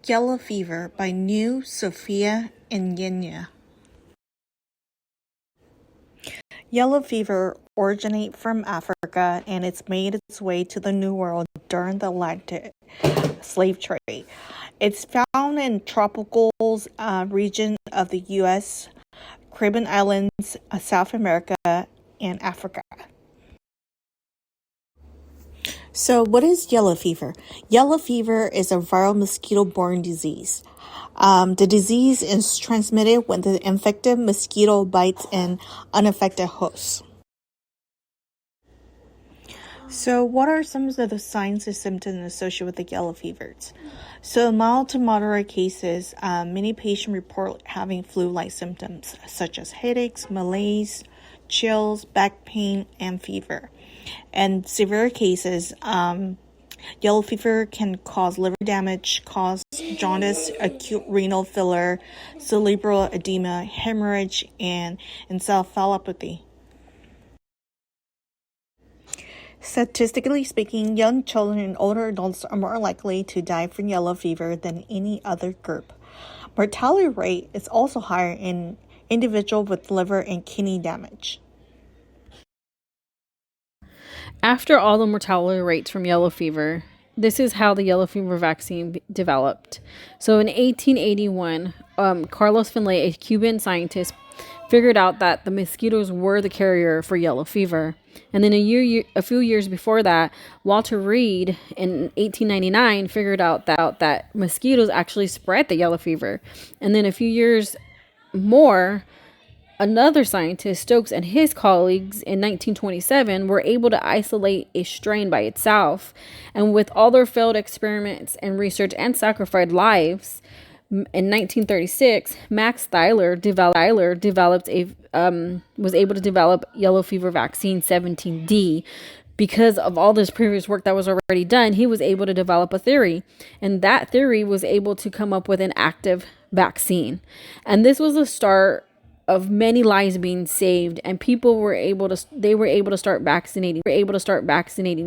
Yellow fever by New Sophia and Yenya. Yellow fever originates from Africa and it's made its way to the New World during the Atlantic slave trade. It's found in tropical region of the U.S., Caribbean Islands, South America, and Africa. So what is yellow fever? Yellow fever is a viral mosquito-borne disease. The disease is transmitted when the infected mosquito bites an unaffected host. So what are some of the signs and symptoms associated with the yellow fevers? So in mild to moderate cases, many patients report having flu-like symptoms such as headaches, malaise, chills, back pain, and fever. In severe cases, yellow fever can cause liver damage, cause jaundice, acute renal failure, cerebral edema, hemorrhage, and encephalopathy. Statistically speaking, young children and older adults are more likely to die from yellow fever than any other group. Mortality rate is also higher in individuals with liver and kidney damage. After all the mortality rates from yellow fever, this is how the yellow fever vaccine developed. So in 1881, Carlos Finlay, a Cuban scientist, figured out that the mosquitoes were the carrier for yellow fever. And then a few years before that, Walter Reed in 1899 figured out that mosquitoes actually spread the yellow fever. And then a few years more, another scientist, Stokes, and his colleagues in 1927 were able to isolate a strain by itself. And with all their failed experiments and research and sacrificed lives, in 1936, Max Theiler was able to develop yellow fever vaccine 17D. Because of all this previous work that was already done, he was able to develop a theory, and that theory was able to come up with an active vaccine. And this was the start of many lives being saved, and people were able to start vaccinating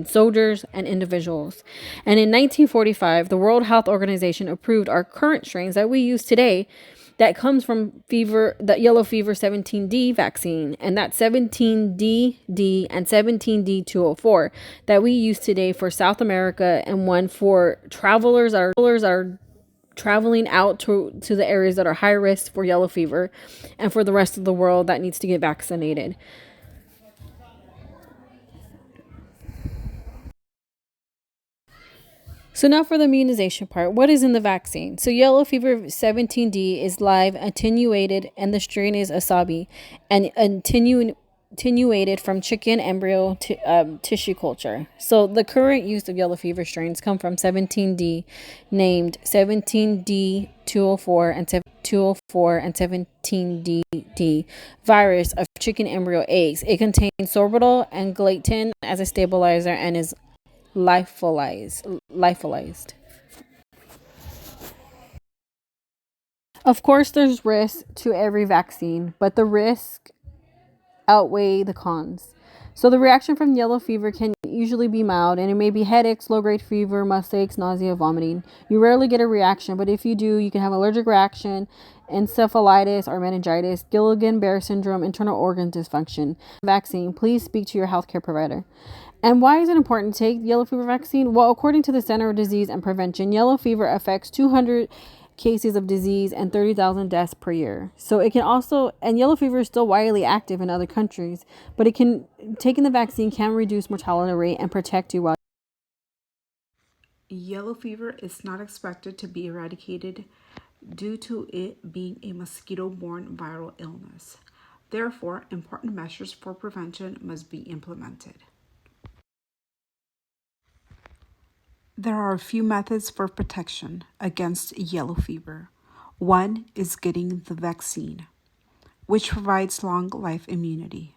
soldiers and individuals. And in 1945, the World Health Organization approved our current strains that we use today that comes from the yellow fever 17D vaccine, and that 17D and 17D204 that we use today for South America, and one for travelers are traveling out to the areas that are high risk for yellow fever, and for the rest of the world that needs to get vaccinated. So now for the immunization part. What is in the vaccine? So yellow fever 17D is live attenuated, and the strain is Asabi, and attenuated from chicken embryo tissue culture. So the current use of yellow fever strains come from 17D, named 17D204 and 17D virus of chicken embryo eggs. It contains sorbitol and gelatin as a stabilizer and is lyophilized. Of course, there's risk to every vaccine, but the risk outweigh the cons. So the reaction from yellow fever can usually be mild, and it may be headaches, low-grade fever, muscle aches, nausea, vomiting. You rarely get a reaction, but if you do, you can have allergic reaction, encephalitis or meningitis, Gilligan-Barre syndrome, internal organ dysfunction. Vaccine, please speak to your healthcare provider. And why is it important to take the yellow fever vaccine? Well, according to the Center of Disease and Prevention, yellow fever affects 200 cases of disease and 30,000 deaths per year. So it can also, and yellow fever is still widely active in other countries, but taking the vaccine can reduce mortality rate and protect you while. Yellow fever is not expected to be eradicated due to it being a mosquito-borne viral illness. Therefore, important measures for prevention must be implemented. There are a few methods for protection against yellow fever. One is getting the vaccine, which provides long life immunity.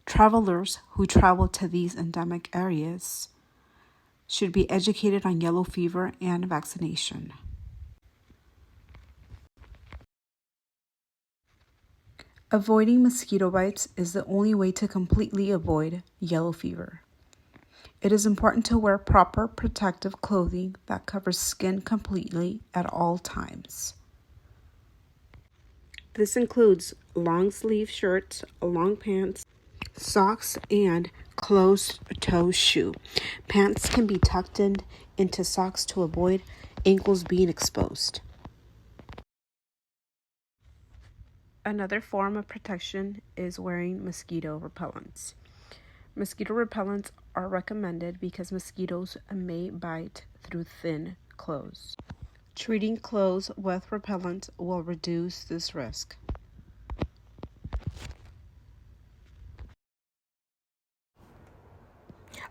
Travelers who travel to these endemic areas should be educated on yellow fever and vaccination. Avoiding mosquito bites is the only way to completely avoid yellow fever. It is important to wear proper protective clothing that covers skin completely at all times. This includes long sleeve shirts, long pants, socks, and closed-toe shoe. Pants can be tucked into socks to avoid ankles being exposed. Another form of protection is wearing mosquito repellents. Mosquito repellents are recommended because mosquitoes may bite through thin clothes. Treating clothes with repellent will reduce this risk.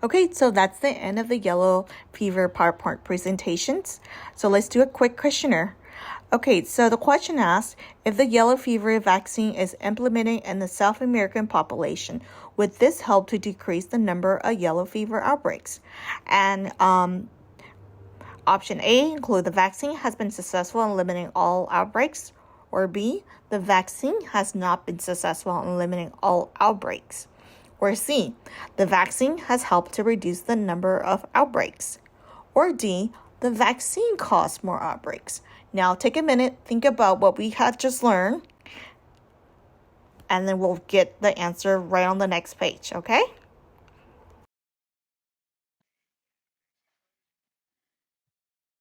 Okay, so that's the end of the yellow fever PowerPoint presentations. So let's do a quick questionnaire. Okay, so the question asks, if the yellow fever vaccine is implemented in the South American population, would this help to decrease the number of yellow fever outbreaks? And option A include the vaccine has been successful in limiting all outbreaks, or B, the vaccine has not been successful in limiting all outbreaks, or C, the vaccine has helped to reduce the number of outbreaks, or D, the vaccine caused more outbreaks. Now take a minute, think about what we had just learned, and then we'll get the answer right on the next page, okay?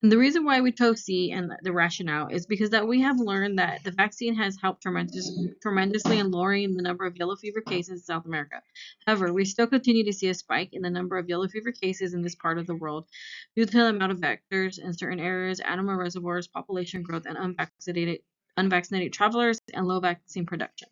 And the reason why we chose C and the rationale is because that we have learned that the vaccine has helped tremendously in lowering the number of yellow fever cases in South America. However, we still continue to see a spike in the number of yellow fever cases in this part of the world due to the amount of vectors in certain areas, animal reservoirs, population growth, and unvaccinated travelers, and low vaccine production.